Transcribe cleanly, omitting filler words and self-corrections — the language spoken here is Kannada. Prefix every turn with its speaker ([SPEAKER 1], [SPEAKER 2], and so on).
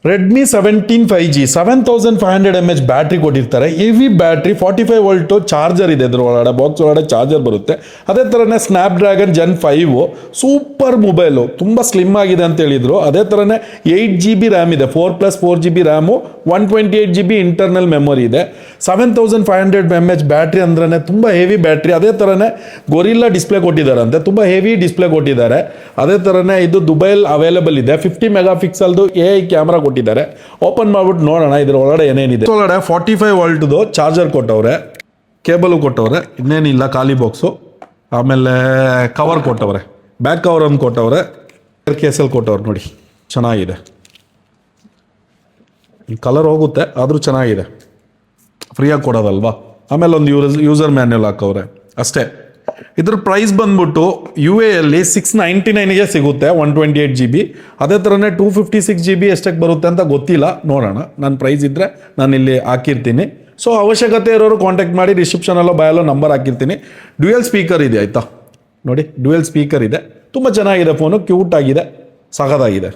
[SPEAKER 1] ರೆಡ್ಮಿ 17 5G 7500 mAh ಬ್ಯಾಟ್ರಿ ಕೊಟ್ಟಿರ್ತಾರೆ. ಹೆವಿ ಬ್ಯಾಟ್ರಿ, 45 ವೋಲ್ಟ್ ಚಾರ್ಜರ್ ಇದೆ. ಇದ್ರ ಒಳಗಡೆ ಬಾಕ್ಸ್ ಒಳಗಡೆ ಚಾರ್ಜರ್ ಬರುತ್ತೆ. ಅದೇ ಥರನೇ snap dragon Gen 5 super mobile, ತುಂಬ ಸ್ಲಿಮ್ ಆಗಿದೆ ಅಂತ ಹೇಳಿದರು. ಅದೇ ಥರನೇ 8GB ರ್ಯಾಮ್ ಇದೆ, 4+4GB RAM, 128GB internal memory ಇದೆ. 7500 mAh ಬ್ಯಾಟ್ರಿ ಅಂದ್ರೆ ತುಂಬ ಹೆವಿ ಬ್ಯಾಟ್ರಿ. ಅದೇ ಥರನೇ ಗೊರಿಲ್ಲಾ ಡಿಸ್ಪ್ಲೇ ಕೊಟ್ಟಿದ್ದಾರಂತೆ, ತುಂಬ ಹೆವಿ ಡಿಸ್ಪ್ಲೇ ಕೊಟ್ಟಿದ್ದಾರೆ. ಅದೇ ಥರನೇ ಇದು ದುಬೈಲ್ ಅವೈಲೇಬಲ್ ಇದೆ. 50 ಮೆಗಾಪಿಕ್ಸಲ್ದು AI ಕ್ಯಾಮ್ರಾ ಕೊಟ್ಟಿದ್ದಾರೆ. ಓಪನ್ ಮಾಡ್ಬಿಟ್ಟು ನೋಡೋಣ ಇದ್ರ ಒಳಗಡೆ ಏನೇನಿದೆ. ಒಳಗಡೆ 45 ವೋಲ್ಟ್ದು ಚಾರ್ಜರ್ ಕೊಟ್ಟವ್ರೆ, ಕೇಬಲು ಕೊಟ್ಟವ್ರೆ, ಇನ್ನೇನಿಲ್ಲ, ಖಾಲಿ ಬಾಕ್ಸು. ಆಮೇಲೆ ಕವರ್ ಕೊಟ್ಟವ್ರೆ, ಬ್ಯಾಕ್ ಕವರ್ ಒಂದು ಕೊಟ್ಟವ್ರೆ, ಕೇಸಲ್ಲಿ ಕೊಟ್ಟವ್ರೆ. ನೋಡಿ ಚೆನ್ನಾಗಿದೆ, ಕಲರ್ ಹೋಗುತ್ತೆ ಆದರೂ ಚೆನ್ನಾಗಿದೆ, ಫ್ರೀಯಾಗಿ ಕೊಡೋದಲ್ವಾ. ಆಮೇಲೆ ಒಂದು ಯೂಸರ್ ಮ್ಯಾನ್ಯಲ್ ಹಾಕವ್ರೆ ಅಷ್ಟೇ. ಇದ್ರ ಪ್ರೈಸ್ ಬಂದ್ಬಿಟ್ಟು UA ಅಲ್ಲಿ 699ಗೆ ಸಿಗುತ್ತೆ, 128GB. ಅದೇ ಥರನೇ 256GB ಎಷ್ಟಕ್ಕೆ ಬರುತ್ತೆ ಅಂತ ಗೊತ್ತಿಲ್ಲ, ನೋಡೋಣ. ನನ್ನ ಪ್ರೈಸ್ ಇದ್ದರೆ ನಾನು ಇಲ್ಲಿ ಹಾಕಿರ್ತೀನಿ. ಸೊ ಅವಶ್ಯಕತೆ ಇರೋರು ಕಾಂಟ್ಯಾಕ್ಟ್ ಮಾಡಿ, ಡಿಸ್ಕ್ರಿಪ್ಷನಲ್ಲೋ ಬಯಲ್ಲೋ ನಂಬರ್ ಹಾಕಿರ್ತೀನಿ. ಡ್ಯುಯಲ್ ಸ್ಪೀಕರ್ ಇದೆ ಆಯಿತಾ, ನೋಡಿ ಡ್ಯುಯಲ್ ಸ್ಪೀಕರ್ ಇದೆ, ತುಂಬ ಚೆನ್ನಾಗಿದೆ ಫೋನು, ಕ್ಯೂಟ್ ಆಗಿದೆ, ಸಖತ್ತಾಗಿದೆ.